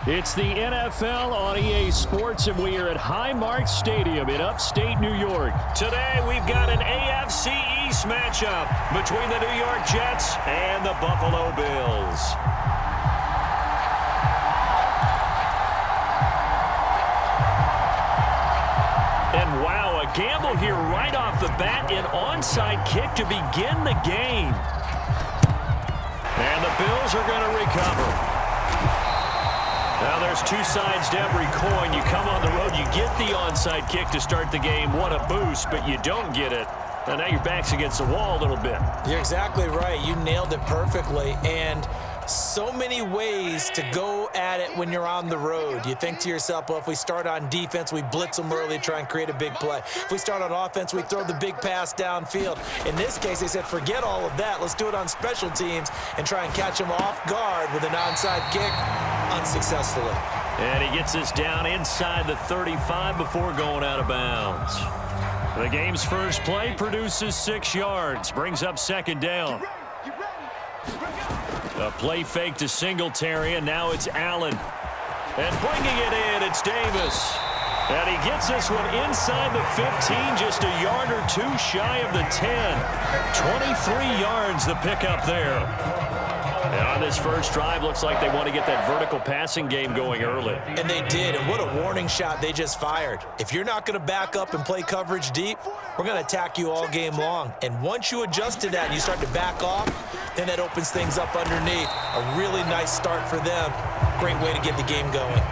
It's the NFL on EA Sports, and we are at Highmark Stadium in upstate New York. Today, we've got an AFC East matchup between the New York Jets and the Buffalo Bills. And wow, a gamble here right off the bat, an onside kick to begin the game. And the Bills are going to recover. Now there's two sides to every coin. You come on the road, you get the onside kick to start the game. What a boost, but you don't get it. And now your back's against the wall a little bit. You're exactly right. You nailed it perfectly. And so many ways to go at it when you're on the road. You think to yourself, well, if we start on defense, we blitz them early, try and create a big play. If we start on offense, we throw the big pass downfield. In this case, they said, forget all of that. Let's do it on special teams and try and catch them off guard with an onside kick unsuccessfully. And he gets this down inside the 35 before going out of bounds. The game's first play produces 6 yards, brings up second down. A play fake to Singletary, and now it's Allen. And bringing it in, it's Davis. And he gets this one inside the 15, just a yard or two shy of the 10. 23 yards the pickup there. And on this first drive, looks like they want to get that vertical passing game going early. And they did, and what a warning shot they just fired. If you're not going to back up and play coverage deep, we're going to attack you all game long. And once you adjust to that and you start to back off, then that opens things up underneath. A really nice start for them. Great way to get the game going.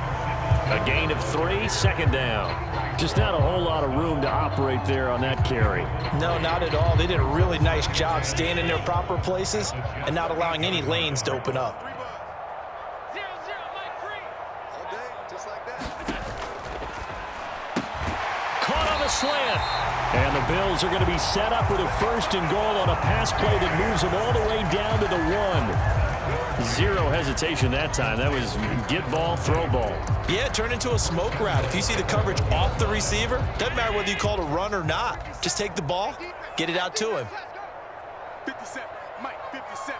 A gain of 3, second down. Just not a whole lot of room to operate there on that carry. No, not at all. They did a really nice job staying in their proper places and not allowing any lanes to open up. Caught on the slant. And the Bills are going to be set up with a first and goal on a pass play that moves them all the way down to the 1. Zero hesitation that time. That was get ball, throw ball. Yeah, turn into a smoke route. If you see the coverage off the receiver, doesn't matter whether you call it a run or not. Just take the ball, get it out to him. 57, Mike, 57.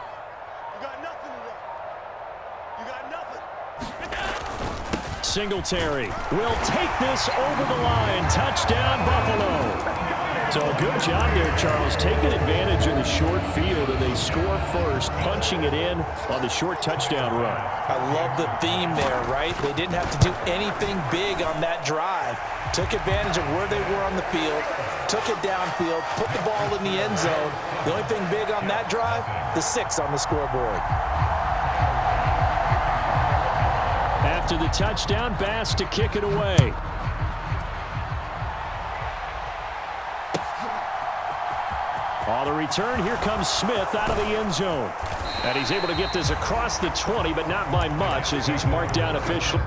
You got nothing to run. You got nothing. Singletary will take this over the line. Touchdown, Buffalo. So good job there, Charles, taking advantage of the short field, and they score first, punching it in on the short touchdown run. I love the theme there, right? They didn't have to do anything big on that drive. Took advantage of where they were on the field, took it downfield, put the ball in the end zone. The only thing big on that drive, the 6 on the scoreboard. After the touchdown, Bass to kick it away. On the return, here comes Smith out of the end zone. And he's able to get this across the 20, but not by much as he's marked down officially.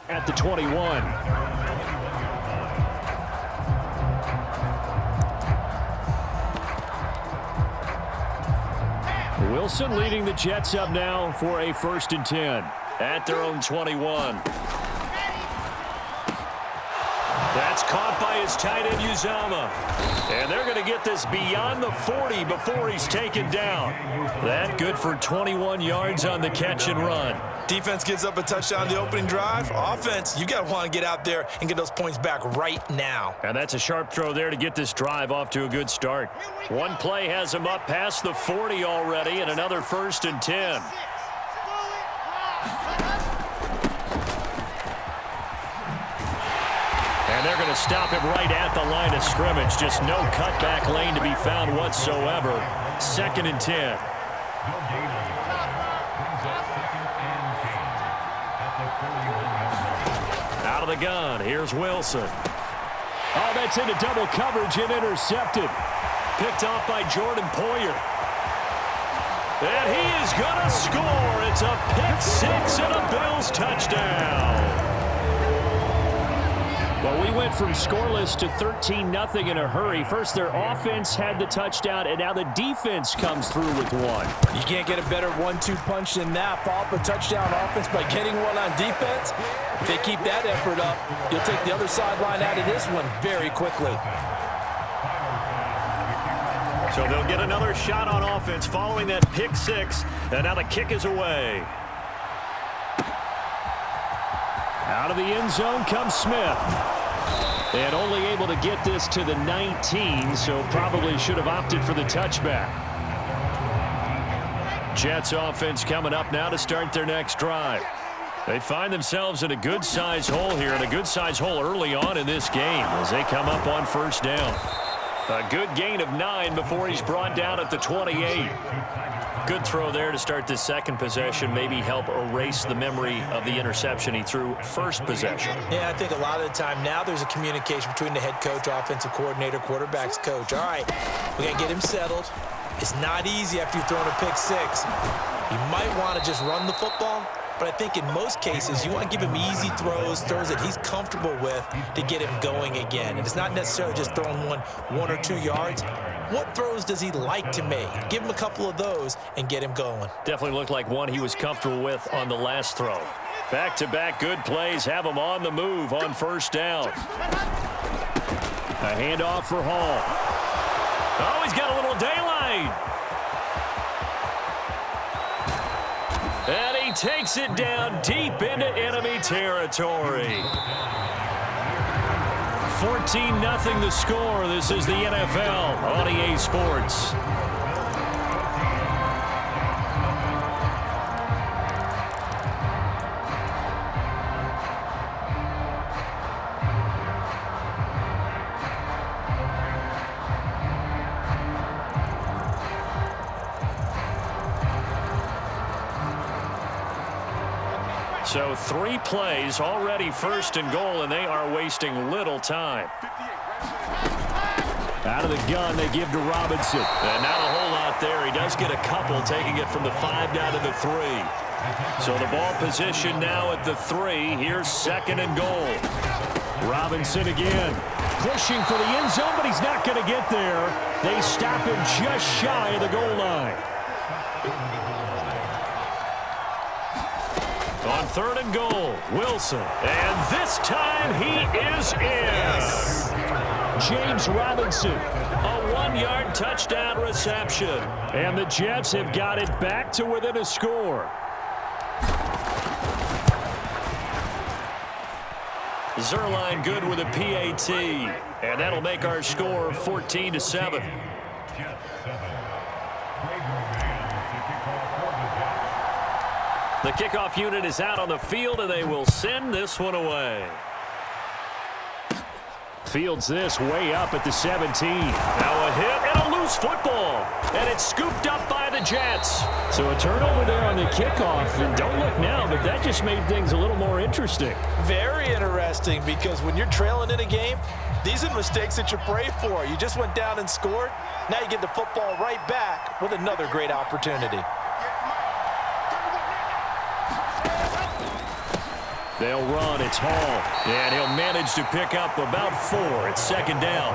At the 21. Wilson leading the Jets up now for a 1st and 10 at their own 21. That's caught by his tight end, Uzama. And they're going to get this beyond the 40 before he's taken down. That good for 21 yards on the catch and run. Defense gives up a touchdown the opening drive. Offense, you got to want to get out there and get those points back right now. And that's a sharp throw there to get this drive off to a good start. One play has him up past the 40 already, and another 1st and 10. And they're going to stop him right at the line of scrimmage. Just no cutback lane to be found whatsoever. 2nd and 10. Out of the gun, here's Wilson. Oh, that's into double coverage and intercepted. Picked off by Jordan Poyer. And he is going to score. It's a pick 6 and a Bills touchdown. Well, we went from scoreless to 13-0 in a hurry. First, their offense had the touchdown, and now the defense comes through with one. You can't get a better 1-2 punch than that. Follow up a touchdown offense by getting one on defense. If they keep that effort up, you'll take the other sideline out of this one very quickly. So they'll get another shot on offense following that pick six, and now the kick is away. Out of the end zone comes Smith. And only able to get this to the 19, so probably should have opted for the touchback. Jets offense coming up now to start their next drive. They find themselves in a good-sized hole here, and a good-sized hole early on in this game as they come up on first down. A good gain of 9 before he's brought down at the 28. Good throw there to start this second possession, maybe help erase the memory of the interception he threw first possession. Yeah, I think a lot of the time now there's a communication between the head coach, offensive coordinator, quarterback's coach. All right, we got to get him settled. It's not easy after you've thrown a pick six. You might want to just run the football, but I think in most cases you want to give him easy throws that he's comfortable with to get him going again. And it's not necessarily just throwing one or 2 yards. What throws does he like to make? Give him a couple of those and get him going. Definitely looked like one he was comfortable with on the last throw. Back-to-back good plays have him on the move on first down. A handoff for Hall. Oh, he's got a little daylight. And he takes it down deep into enemy territory. 14-0 the score. This is the NFL on EA Sports. So 3 plays already first and goal, and they are wasting little time. Out of the gun, they give to Robinson. And not a whole lot there. He does get a couple, taking it from the 5 down to the 3. So the ball position now at the 3. Here's second and goal. Robinson again. Pushing for the end zone, but he's not going to get there. They stop him just shy of the goal line. On third and goal, Wilson. And this time he is in. James Robinson, a 1-yard touchdown reception. And the Jets have got it back to within a score. Zerline good with a PAT. And that'll make our score 14-7. The kickoff unit is out on the field, and they will send this one away. Fields this way up at the 17. Now a hit and a loose football. And it's scooped up by the Jets. So a turnover there on the kickoff. And don't look now, but that just made things a little more interesting. Very interesting, because when you're trailing in a game, these are mistakes that you pray for. You just went down and scored. Now you get the football right back with another great opportunity. They'll run. It's Hall. And he'll manage to pick up about 4. It's second down.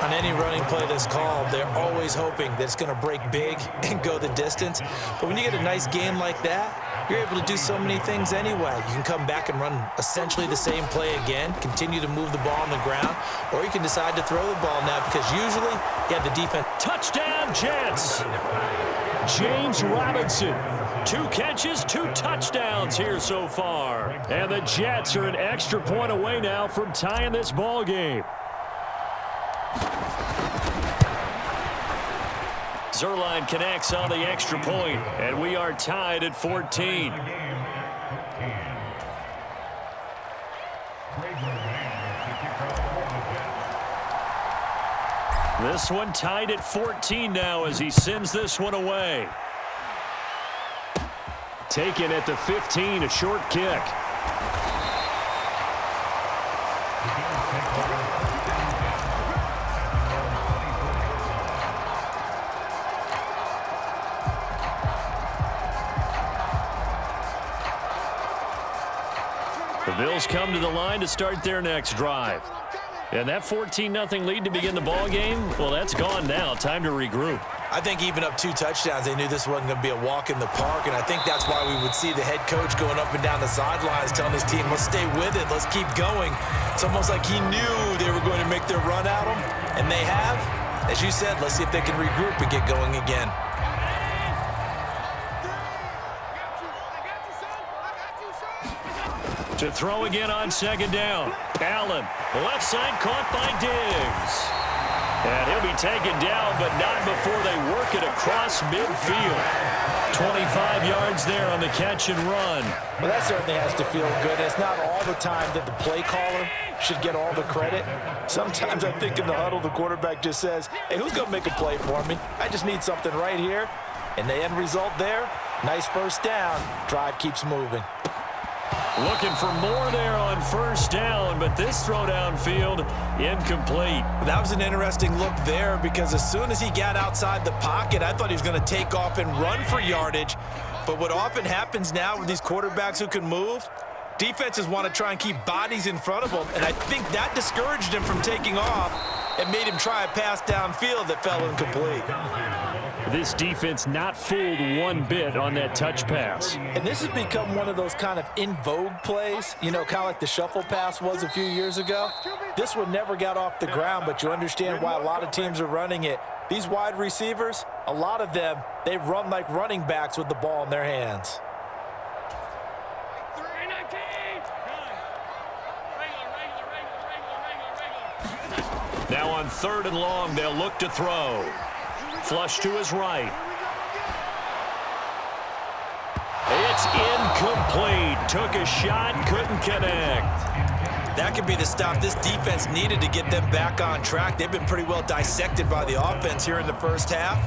On any running play that's called, they're always hoping that it's going to break big and go the distance. But when you get a nice game like that, you're able to do so many things anyway. You can come back and run essentially the same play again, continue to move the ball on the ground, or you can decide to throw the ball now, because usually you have the defense. Touchdown, Jets! James Robinson. 2 catches, 2 touchdowns here so far. And the Jets are an extra point away now from tying this ball game. Zerline connects on the extra point, and we are tied at 14. This one tied at 14 now as he sends this one away. Taken at the 15, a short kick. The The Bills come to the line to start their next drive. And that 14-0 lead to begin the ball game, well, that's gone now. Time to regroup. I think even up 2 touchdowns, they knew this wasn't going to be a walk in the park, and I think that's why we would see the head coach going up and down the sidelines telling his team, let's stay with it, let's keep going. It's almost like he knew they were going to make their run at him, and they have. As you said, let's see if they can regroup and get going again. To throw again on second down. Allen, left side caught by Diggs. And he'll be taken down, but not before they work it across midfield. 25 yards there on the catch and run. Well, that certainly has to feel good. It's not all the time that the play caller should get all the credit. Sometimes I think in the huddle, the quarterback just says, hey, who's going to make a play for me? I just need something right here. And the end result there, nice first down. Drive keeps moving. Looking for more there on first down, but this throw downfield, incomplete. That was an interesting look there because as soon as he got outside the pocket, I thought he was going to take off and run for yardage. But what often happens now with these quarterbacks who can move, defenses want to try and keep bodies in front of them, and I think that discouraged him from taking off and made him try a pass downfield that fell incomplete. This defense not fooled one bit on that touch pass. And this has become one of those kind of in vogue plays, you know, kind of like the shuffle pass was a few years ago. This one never got off the ground, but you understand why a lot of teams are running it. These wide receivers, a lot of them, they run like running backs with the ball in their hands. Now on 3rd and long, they'll look to throw. Flush to his right. It's incomplete. Took a shot, couldn't connect. That could be the stop this defense needed to get them back on track. They've been pretty well dissected by the offense here in the first half.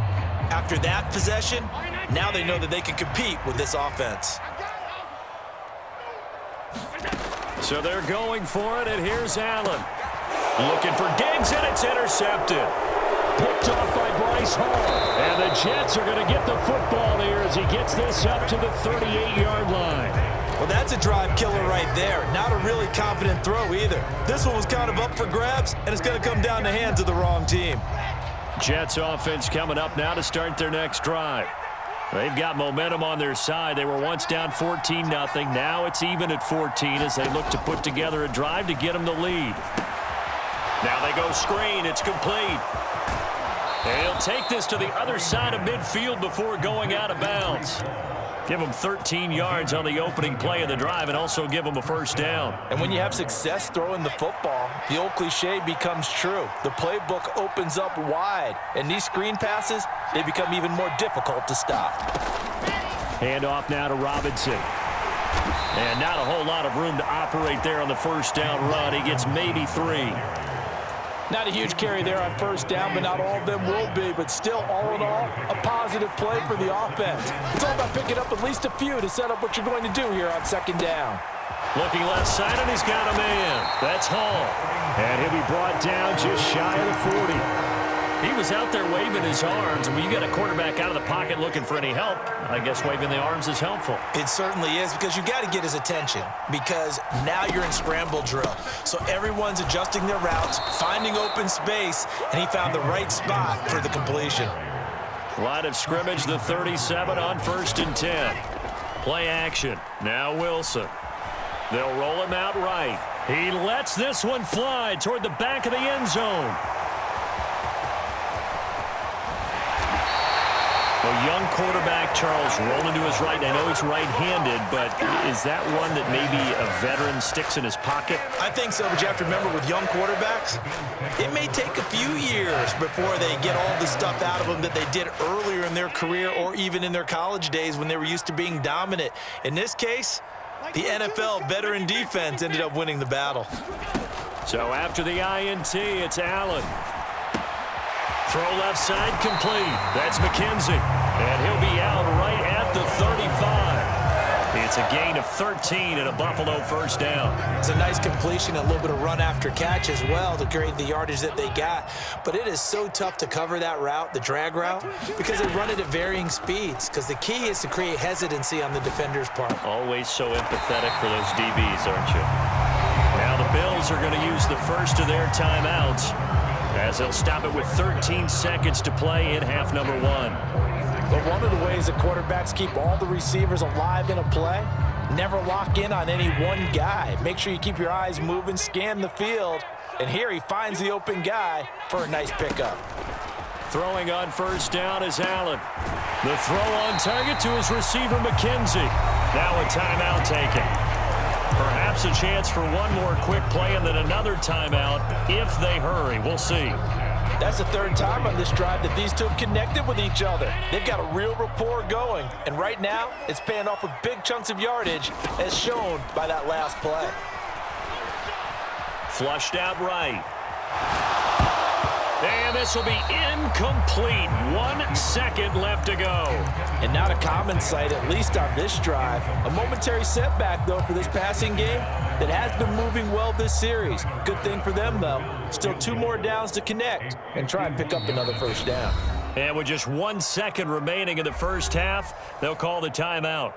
After that possession, now they know that they can compete with this offense. So they're going for it, and here's Allen. Looking for Diggs, and it's intercepted. Picked off by Bryce Hall. And the Jets are going to get the football here as he gets this up to the 38-yard line. Well, that's a drive killer right there. Not a really confident throw either. This one was kind of up for grabs, and it's going to come down the hands of the wrong team. Jets offense coming up now to start their next drive. They've got momentum on their side. They were once down 14-0. Now it's even at 14 as they look to put together a drive to get them the lead. Now they go screen. It's complete. And he'll take this to the other side of midfield before going out of bounds. Give them 13 yards on the opening play of the drive and also give them a first down. And when you have success throwing the football, the old cliche becomes true. The playbook opens up wide, and these screen passes, they become even more difficult to stop. Handoff now to Robinson. And not a whole lot of room to operate there on the first down run. He gets maybe 3. Not a huge carry there on first down, but not all of them will be. But still, all in all, a positive play for the offense. It's all about picking up at least a few to set up what you're going to do here on second down. Looking left side, and he's got a man. That's Hall. And he'll be brought down just shy of the 40. He was out there waving his arms, and when you got a quarterback out of the pocket looking for any help, I guess waving the arms is helpful. It certainly is, because you got to get his attention, because now you're in scramble drill. So everyone's adjusting their routes, finding open space, and he found the right spot for the completion. Line of scrimmage, the 37 on 1st and 10. Play action. Now Wilson. They'll roll him out right. He lets this one fly toward the back of the end zone. A young quarterback, Charles, rolling to his right. I know he's right-handed, but is that one that maybe a veteran sticks in his pocket? I think so, but you have to remember with young quarterbacks, it may take a few years before they get all the stuff out of them that they did earlier in their career or even in their college days when they were used to being dominant. In this case, the NFL veteran defense ended up winning the battle. So after the INT, it's Allen. Throw left side complete. That's McKenzie. And he'll be out right at the 35. It's a gain of 13 and a Buffalo first down. It's a nice completion, a little bit of run after catch as well to create the yardage that they got. But it is so tough to cover that route, the drag route, because they run it at varying speeds. Because the key is to create hesitancy on the defender's part. Always so empathetic for those DBs, aren't you? Now the Bills are going to use the first of their timeouts as they'll stop it with 13 seconds to play in half number 1. But one of the ways that quarterbacks keep all the receivers alive in a play, never lock in on any one guy. Make sure you keep your eyes moving, scan the field, and here he finds the open guy for a nice pickup. Throwing on first down is Allen. The throw on target to his receiver, McKenzie. Now a timeout taken. Perhaps a chance for one more quick play and then another timeout if they hurry. We'll see. That's the third time on this drive that these two have connected with each other. They've got a real rapport going, and right now it's paying off with big chunks of yardage as shown by that last play. Flushed out right. And this will be incomplete. 1 second left to go. And not a common sight, at least on this drive. A momentary setback, though, for this passing game that has been moving well this series. Good thing for them, though. Still 2 more downs to connect and try and pick up another first down. And with just 1 second remaining in the first half, they'll call the timeout.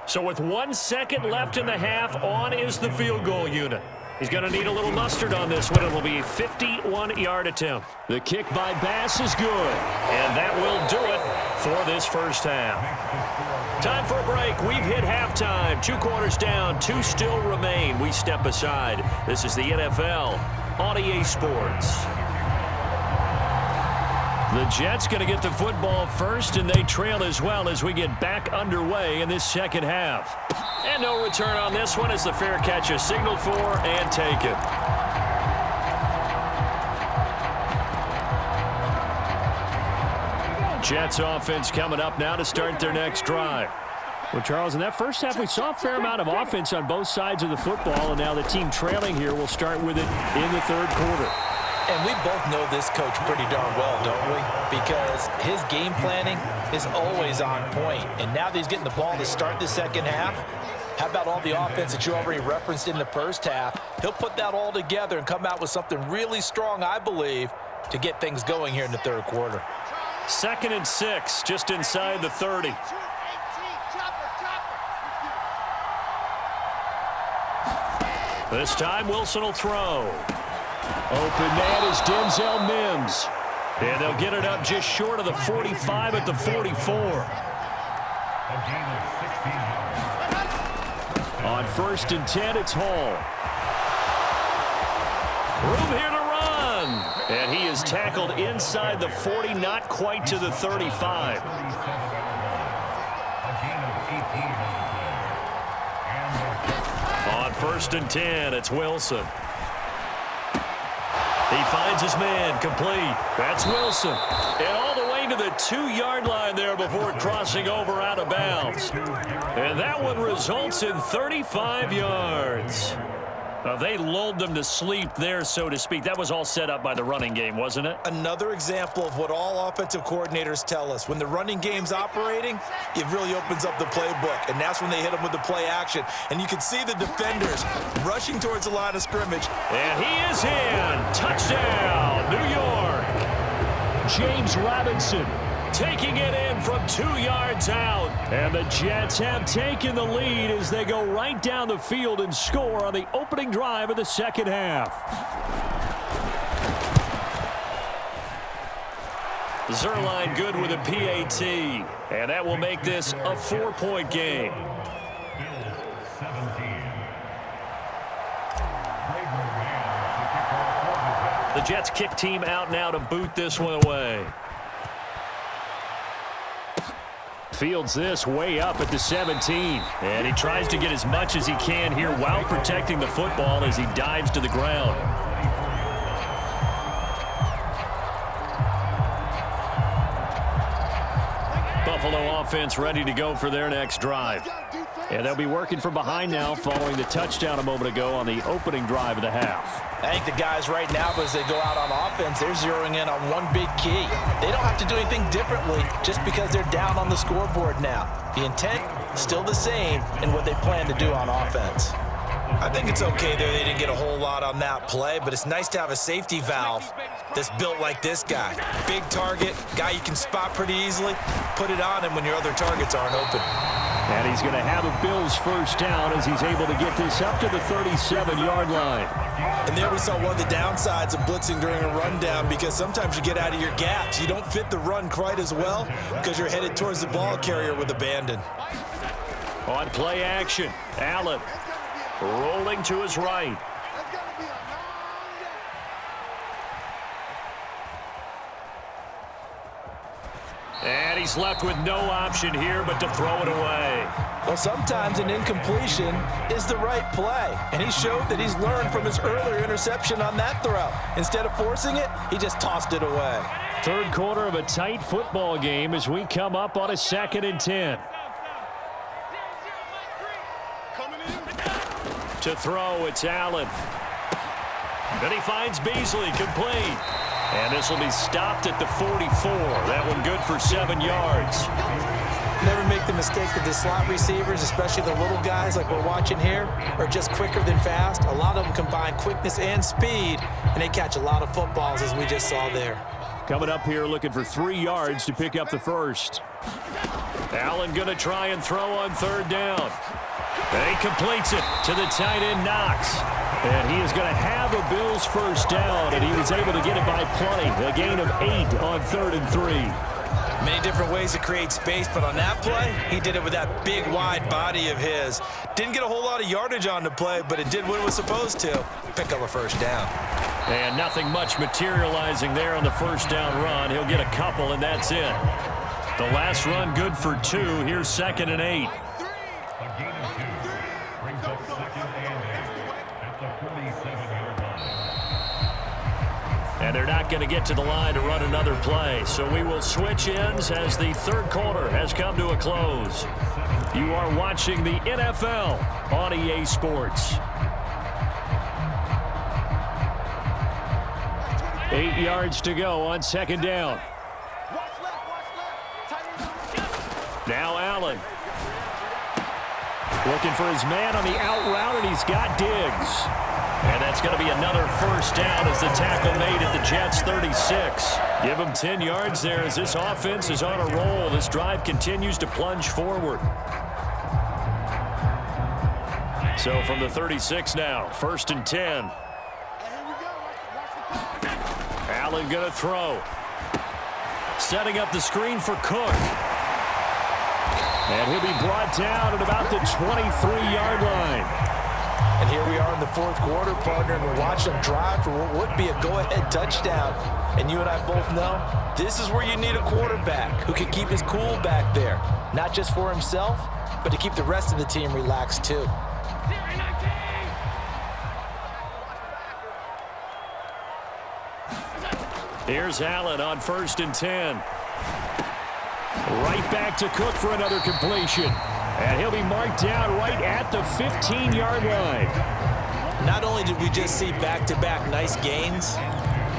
So with 1 second left in the half, on is the field goal unit. He's going to need a little mustard on this one. It will be a 51-yard attempt. The kick by Bass is good. And that will do it for this first half. Time for a break. We've hit halftime. 2 quarters down. 2 still remain. We step aside. This is the NFL on EA Sports. The Jets going to get the football first, and they trail as well as we get back underway in this second half. And no return on this one as the fair catch is signaled for and taken. Jets offense coming up now to start their next drive. Well, Charles, in that first half, we saw a fair amount of offense on both sides of the football, and now the team trailing here will start with it in the third quarter. And we both know this coach pretty darn well, don't we? Because his game planning is always on point. And now that he's getting the ball to start the second half, how about all the offense that you already referenced in the first half? He'll put that all together and come out with something really strong, I believe, to get things going here in the third quarter. 2nd and 6, just inside the 30. This time, Wilson will throw. Open man is Denzel Mims. And they'll get it up just short of the 45 at the 44. On 1st and 10, it's Hall. Room here to run. And he is tackled inside the 40, not quite to the 35. On 1st and 10, it's Wilson. He finds his man, complete. That's Wilson. And all the way to the 2-yard line there before crossing over out of bounds. And that one results in 35 yards. They lulled them to sleep there, so to speak. That was all set up by the running game, wasn't it? Another example of what all offensive coordinators tell us. When the running game's operating, it really opens up the playbook, and that's when they hit them with the play action. And you can see the defenders rushing towards the line of scrimmage. And he is in. Touchdown, New York. James Robinson taking it in from 2 yards out. And the Jets have taken the lead as they go right down the field and score on the opening drive of the second half. Zerline good with a PAT. And that will make this a 4-point game. The Jets kick team out now to boot this one away. Fields this way up at the 17. And he tries to get as much as he can here while protecting the football as he dives to the ground. Buffalo offense ready to go for their next drive. And they'll be working from behind now following the touchdown a moment ago on the opening drive of the half. I think the guys right now, as they go out on offense, they're zeroing in on one big key. They don't have to do anything differently just because they're down on the scoreboard now. The intent still the same in what they plan to do on offense. I think it's okay there. They didn't get a whole lot on that play, but it's nice to have a safety valve that's built like this guy. Big target, guy you can spot pretty easily. Put it on him when your other targets aren't open. And he's going to have a Bills first down as he's able to get this up to the 37-yard line. And there we saw one of the downsides of blitzing during a rundown, because sometimes you get out of your gaps. You don't fit the run quite as well because you're headed towards the ball carrier with abandon. On play action, Allen rolling to his right. And he's left with no option here but to throw it away. Well, sometimes an incompletion is the right play, and he showed that he's learned from his earlier interception on that throw. Instead of forcing it, he just tossed it away. Third quarter of a tight football game as we come up on a 2nd and 10. To throw, it's Allen. Then he finds Beasley, complete. And this will be stopped at the 44. That one good for 7 yards. Never make the mistake that the slot receivers, especially the little guys like we're watching here, are just quicker than fast. A lot of them combine quickness and speed, and they catch a lot of footballs, as we just saw there. Coming up here looking for 3 yards to pick up the first. Allen going to try and throw on 3rd down. And he completes it to the tight end, Knox. And he is going to have a Bills first down, and he was able to get it by plenty. A gain of 8 on 3rd and 3. Many different ways to create space, but on that play, he did it with that big, wide body of his. Didn't get a whole lot of yardage on the play, but it did what it was supposed to. Pick up a first down. And nothing much materializing there on the first down run. He'll get a couple, and that's it. The last run good for 2. Here's 2nd and 8. And they're not going to get to the line to run another play. So we will switch ends as the third quarter has come to a close. You are watching the NFL on EA Sports. 8 yards to go on 2nd down. Now Allen. Looking for his man on the out route, and he's got Diggs. And that's going to be another first down as the tackle made at the Jets' 36. Give him 10 yards there as this offense is on a roll. This drive continues to plunge forward. So from the 36 now, 1st and 10. Allen going to throw. Setting up the screen for Cook. And he'll be brought down at about the 23-yard line. And here we are in the 4th quarter, partner, and we're watching them drive for what would be a go-ahead touchdown. And you and I both know this is where you need a quarterback who can keep his cool back there, not just for himself, but to keep the rest of the team relaxed too. Here's Allen on 1st and 10. Right back to Cook for another completion. And he'll be marked down right at the 15-yard line. Not only did we just see back-to-back nice gains,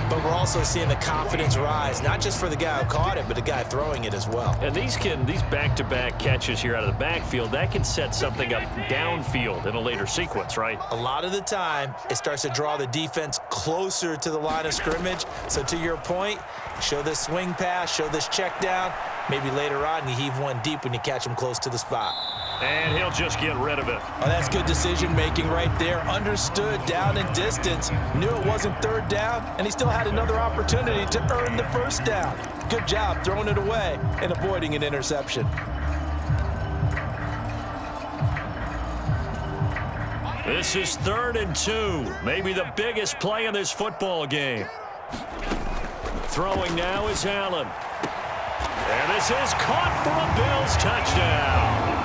but we're also seeing the confidence rise, not just for the guy who caught it, but the guy throwing it as well. And these back-to-back catches here out of the backfield, that can set something up downfield in a later sequence, right? A lot of the time, it starts to draw the defense closer to the line of scrimmage. So to your point, show this swing pass, show this check down. Maybe later on, you heave one deep when you catch him close to the spot. And he'll just get rid of it. Oh, that's good decision-making right there. Understood down and distance. Knew it wasn't 3rd down, and he still had another opportunity to earn the first down. Good job throwing it away and avoiding an interception. This is 3rd and 2. Maybe the biggest play in this football game. Throwing now is Allen. And this is caught for a Bills touchdown.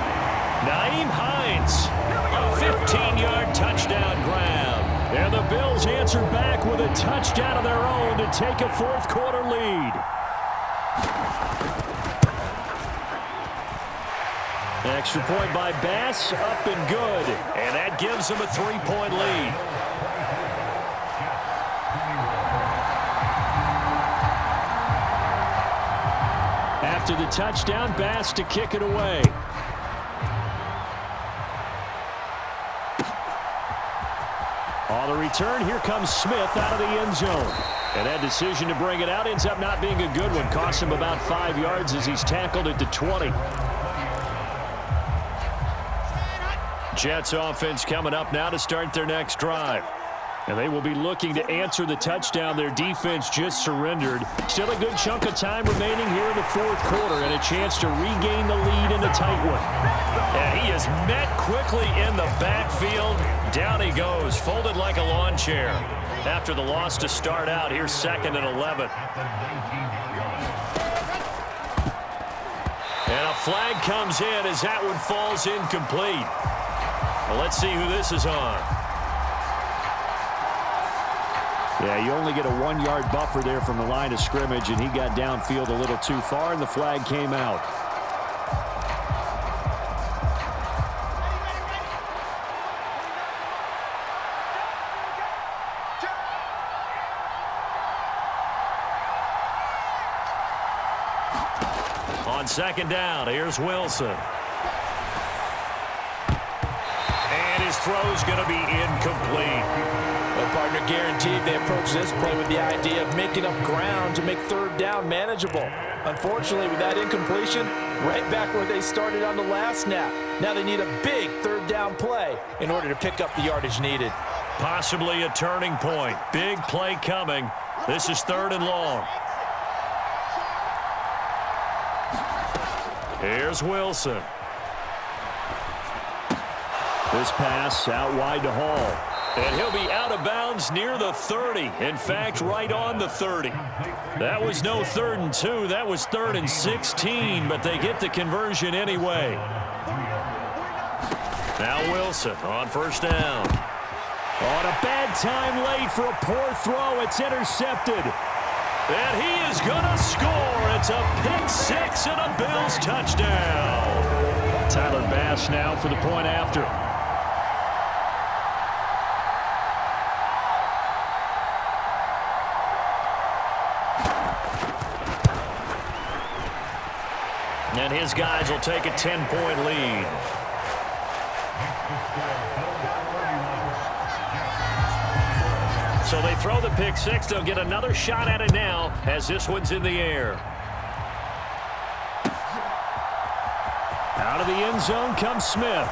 Nyheim Hines, a 15-yard touchdown grab. And the Bills answer back with a touchdown of their own to take a 4th quarter lead. Extra point by Bass, up and good. And that gives them a 3-point lead. After the touchdown, Bass to kick it away. return. Here comes Smith out of the end zone. And that decision to bring it out ends up not being a good one. Costs him about 5 yards as he's tackled at the 20. Jets offense coming up now to start their next drive. And they will be looking to answer the touchdown their defense just surrendered. Still a good chunk of time remaining here in the fourth quarter and a chance to regain the lead in a tight one. And he is met quickly in the backfield. Down he goes, folded like a lawn chair. After the loss to start out, here's 2nd and 11. And a flag comes in as that one falls incomplete. Well, let's see who this is on. Yeah, you only get a 1-yard buffer there from the line of scrimmage, and he got downfield a little too far, and the flag came out. On 2nd down, here's Wilson. And his throw's going to be incomplete. Well, partner, guaranteed they approach this play with the idea of making up ground to make 3rd down manageable. Unfortunately, with that incompletion, right back where they started on the last snap. Now they need a big 3rd down play in order to pick up the yardage needed. Possibly a turning point. Big play coming. This is 3rd and long. Here's Wilson. This pass out wide to Hall. And he'll be out of bounds near the 30. In fact, right on the 30. That was no 3rd and 2. That was 3rd and 16, but they get the conversion anyway. Now Wilson on 1st down. On a bad time late for a poor throw. It's intercepted. And he is going to score. It's a pick 6 and a Bills touchdown. Tyler Bass now for the point after. And his guys will take a 10-point lead. So they throw the pick 6. They'll get another shot at it now as this one's in the air. Out of the end zone comes Smith.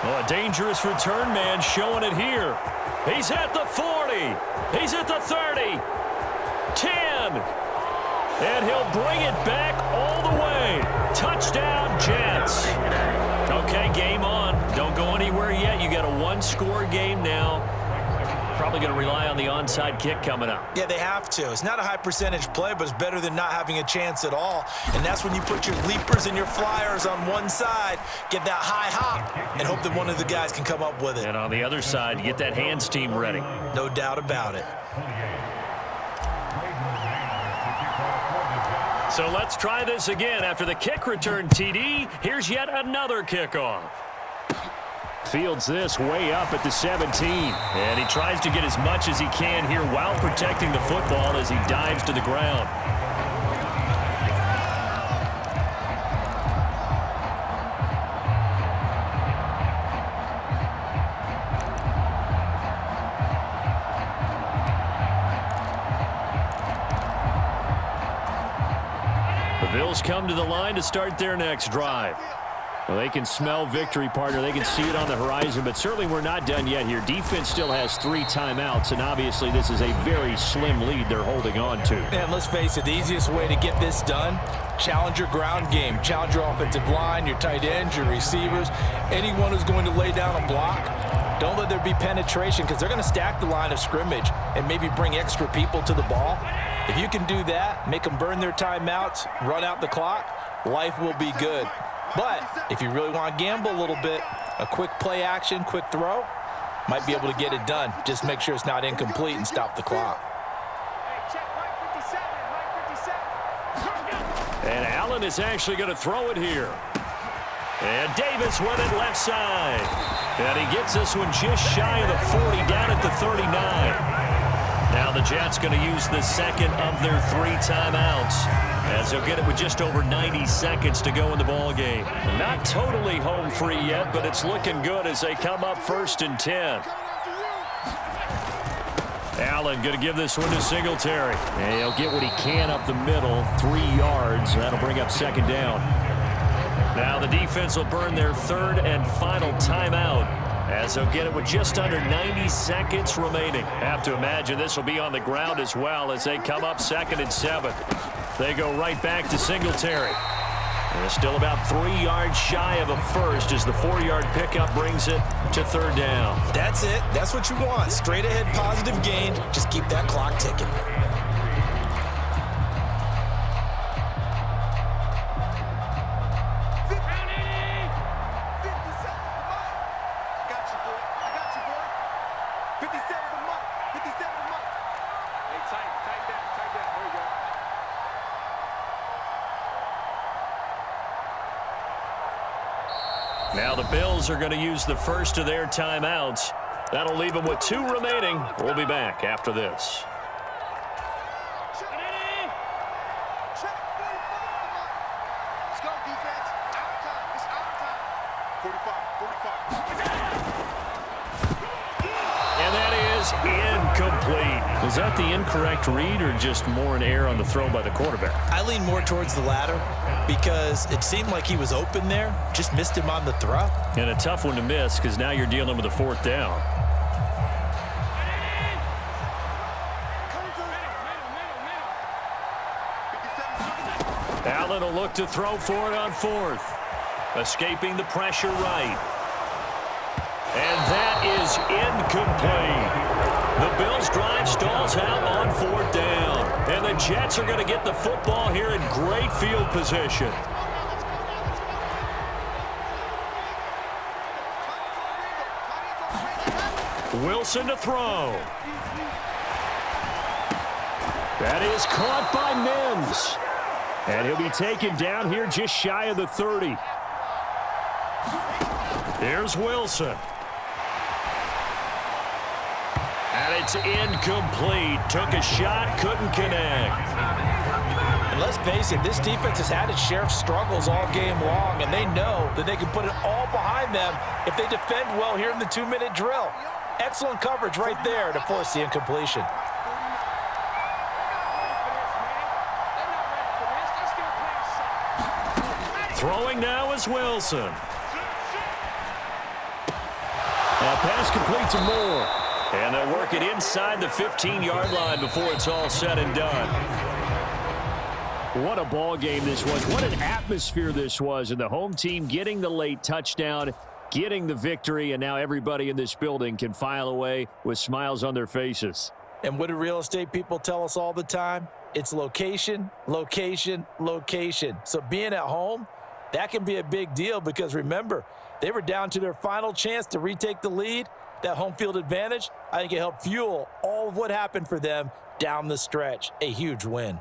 Oh, a dangerous return man showing it here. He's at the 40. He's at the 30. 10. And he'll bring it back all the way. Touchdown, Jets. Okay, game on. Don't go anywhere yet. You got a 1-score game now. Probably going to rely on the onside kick coming up. Yeah, they have to. It's not a high percentage play, but it's better than not having a chance at all. And that's when you put your leapers and your flyers on one side, get that high hop, and hope that one of the guys can come up with it. And on the other side, you get that hands team ready. No doubt about it. So let's try this again. After the kick return TD, here's yet another kickoff. Fields this way up at the 17. And he tries to get as much as he can here while protecting the football as he dives to the ground. The Bills come to the line to start their next drive. Well, they can smell victory, partner. They can see it on the horizon, but certainly we're not done yet here. Defense still has 3 timeouts, and obviously this is a very slim lead they're holding on to. And let's face it, the easiest way to get this done, challenge your ground game. Challenge your offensive line, your tight ends, your receivers, anyone who's going to lay down a block. Don't let there be penetration because they're going to stack the line of scrimmage and maybe bring extra people to the ball. If you can do that, make them burn their timeouts, run out the clock, life will be good. But if you really want to gamble a little bit, a quick play action, quick throw, might be able to get it done. Just make sure it's not incomplete and stop the clock. And Allen is actually going to throw it here. And Davis with it left side. And he gets this one just shy of the 40, down at the 39. Now the Jets going to use the second of their 3 timeouts, as they'll get it with just over 90 seconds to go in the ball game. Not totally home free yet, but it's looking good as they come up 1st and 10. Allen going to give this one to Singletary. And he'll get what he can up the middle, 3 yards. That'll bring up second down. Now the defense will burn their third and final timeout as they'll get it with just under 90 seconds remaining. Have to imagine this will be on the ground as well as they come up 2nd and 7. They go right back to Singletary. And they're still about 3 yards shy of a first as the 4-yard pickup brings it to third down. That's it. That's what you want. Straight ahead positive gain. Just keep that clock ticking. Now the Bills are going to use the first of their timeouts. That'll leave them with 2 remaining. We'll be back after this. Let's go, defense. Our time. It's our time. 45. And that is incomplete. Was that the incorrect read or just more an error on the throw by the quarterback? I lean more towards the latter because it seemed like he was open there. Just missed him on the throw. And a tough one to miss because now you're dealing with a 4th down. Allen will look to throw for it on 4th. Escaping the pressure right. And that is incomplete. The Bills' drive stalls out on 4th down. And the Jets are going to get the football here in great field position. Wilson to throw. That is caught by Mims. And he'll be taken down here just shy of the 30. Here's Wilson. And it's incomplete. Took a shot, couldn't connect. And let's face it, this defense has had its share of struggles all game long, and they know that they can put it all behind them if they defend well here in the 2-minute drill. Excellent coverage right there to force the incompletion. Throwing now is Wilson. Now pass complete to Moore. And they'll work it inside the 15-yard line before it's all said and done. What a ball game this was. What an atmosphere this was. And the home team getting the late touchdown, getting the victory, and now everybody in this building can file away with smiles on their faces. And what do real estate people tell us all the time? It's location, location, location. So being at home, that can be a big deal because remember, they were down to their final chance to retake the lead. That home field advantage, I think it helped fuel all of what happened for them down the stretch. A huge win.